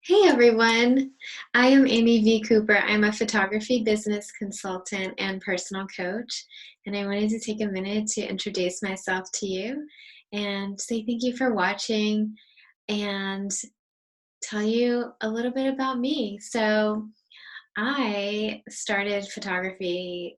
Hey everyone, I am Amy V. Cooper. I'm a photography business consultant and personal coach, and I wanted to take a minute to introduce myself to you and say thank you for watching and tell you a little bit about me. So, I started photography,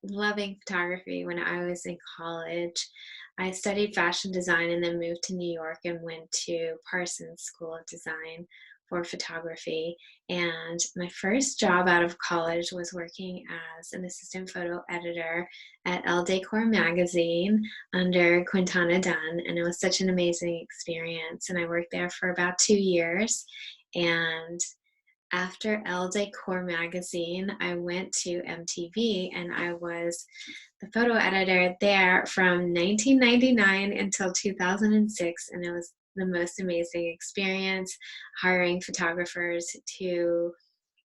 loving photography when I was in college. I studied fashion design and then moved to New York and went to Parsons School of Design for photography. And my first job out of college was working as an assistant photo editor at Elle Decor magazine under Quintana Dunn. And it was such an amazing experience. And I worked there for about 2 years. And after Elle Decor magazine, I went to MTV and I was the photo editor there from 1999 until 2006. And it was the most amazing experience hiring photographers to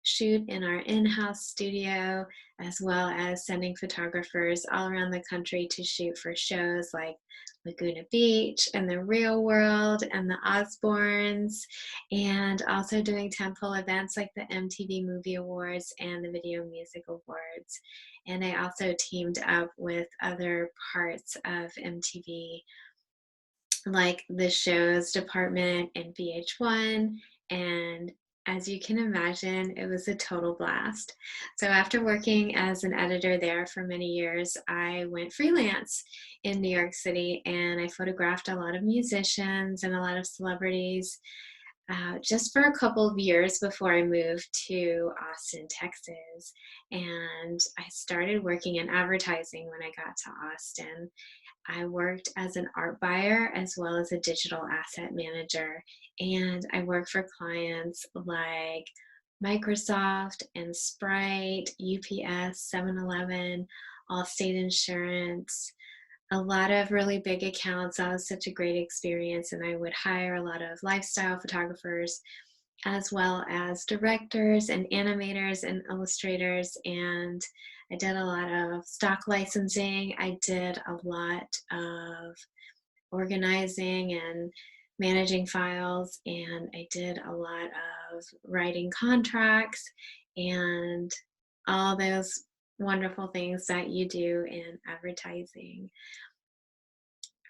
shoot in our in-house studio, as well as sending photographers all around the country to shoot for shows like Laguna Beach and The Real World and the Osbournes, and also doing tentpole events like the MTV Movie Awards and the Video Music Awards. And I also teamed up with other parts of MTV, like the shows department and VH1. And as you can imagine, it was a total blast. So after working as an editor there for many years, I went freelance in New York City and I photographed a lot of musicians and a lot of celebrities just for a couple of years before I moved to Austin, Texas. And I started working in advertising when I got to Austin. I worked as an art buyer as well as a digital asset manager. And I worked for clients like Microsoft and Sprite, UPS, 7-Eleven, Allstate Insurance, a lot of really big accounts. That was such a great experience. And I would hire a lot of lifestyle photographers as well as directors and animators and illustrators. And I did a lot of stock licensing. I did a lot of organizing and managing files. And I did a lot of writing contracts and all those wonderful things that you do in advertising.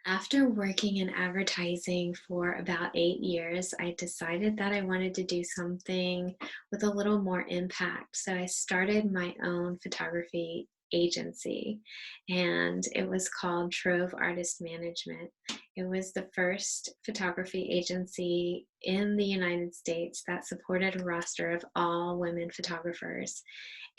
After working in advertising for about 8 years, I decided that I wanted to do something with a little more impact. So I started my own photography agency, and it was called Trove Artist Management. It was the first photography agency in the United States that supported a roster of all women photographers.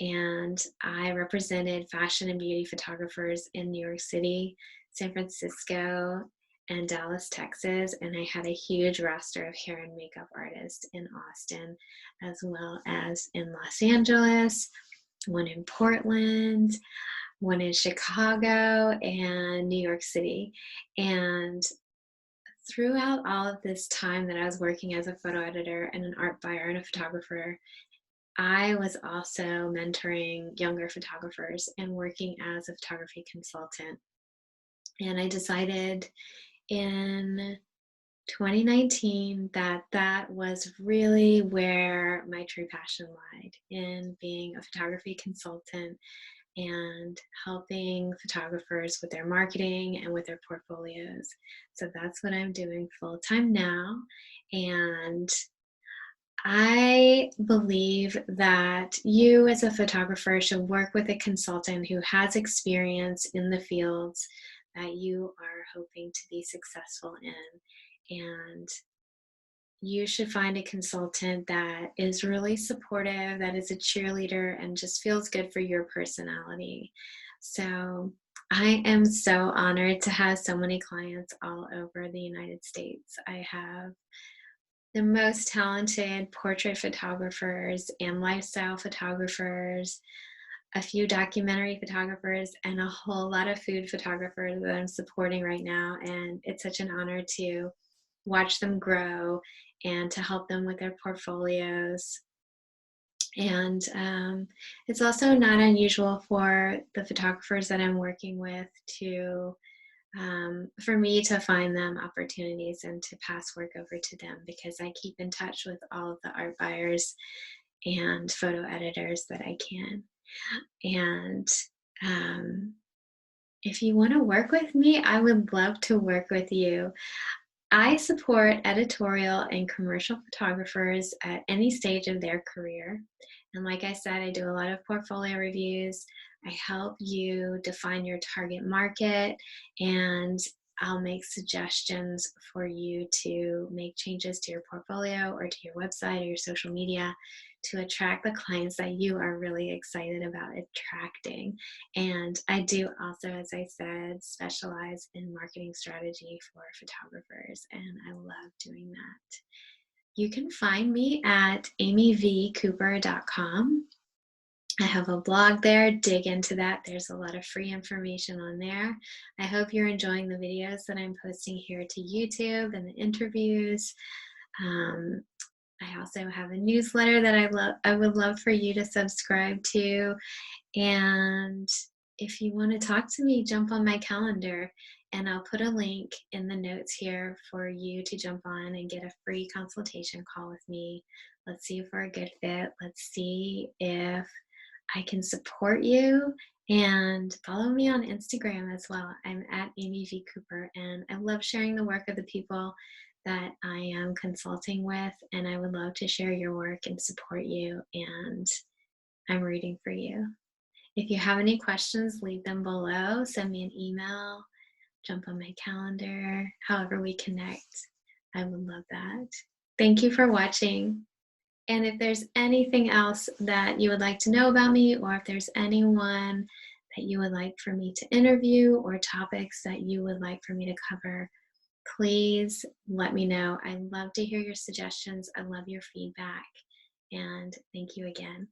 And I represented fashion and beauty photographers in New York City, San Francisco, and Dallas, Texas. And I had a huge roster of hair and makeup artists in Austin, as well as in Los Angeles, one in Portland, one in Chicago, and New York City. And throughout all of this time that I was working as a photo editor and an art buyer and a photographer, I was also mentoring younger photographers and working as a photography consultant. And I decided in 2019 that that was really where my true passion lied, in being a photography consultant and helping photographers with their marketing and with their portfolios. So that's what I'm doing full time now. And I believe that you, as a photographer, should work with a consultant who has experience in the fields that you are hoping to be successful in. And you should find a consultant that is really supportive, that is a cheerleader, and just feels good for your personality. So I am so honored to have so many clients all over the United States. I have the most talented portrait photographers and lifestyle photographers, a few documentary photographers, and a whole lot of food photographers that I'm supporting right now. And it's such an honor to watch them grow and to help them with their portfolios. And it's also not unusual for the photographers that I'm working with to for me to find them opportunities and to pass work over to them, because I keep in touch with all of the art buyers and photo editors that I can. And um, if you want to work with me, I would love to work with you. I support editorial and commercial photographers at any stage of their career. And like I said, I do a lot of portfolio reviews. I help you define your target market, and I'll make suggestions for you to make changes to your portfolio or to your website or your social media to attract the clients that you are really excited about attracting. And I do also, as I said, specialize in marketing strategy for photographers, and I love doing that. You can find me at amyvcooper.com. I have a blog there. Dig into that. There's a lot of free information on there. I hope you're enjoying the videos that I'm posting here to YouTube and the interviews. Um, I also have a newsletter that I would love for you to subscribe to. And if you want to talk to me, jump on my calendar, and I'll put a link in the notes here for you to jump on and get a free consultation call with me. Let's see if we're a good fit. Let's see if I can support you. And follow me on Instagram as well. I'm at Amy V. Cooper, and I love sharing the work of the people that I am consulting with, and I would love to share your work and support you, and I'm rooting for you. If you have any questions, leave them below. Send me an email, jump on my calendar, however we connect. I would love that. Thank you for watching. And if there's anything else that you would like to know about me, or if there's anyone that you would like for me to interview, or topics that you would like for me to cover, please let me know. I love to hear your suggestions. I love your feedback. And thank you again.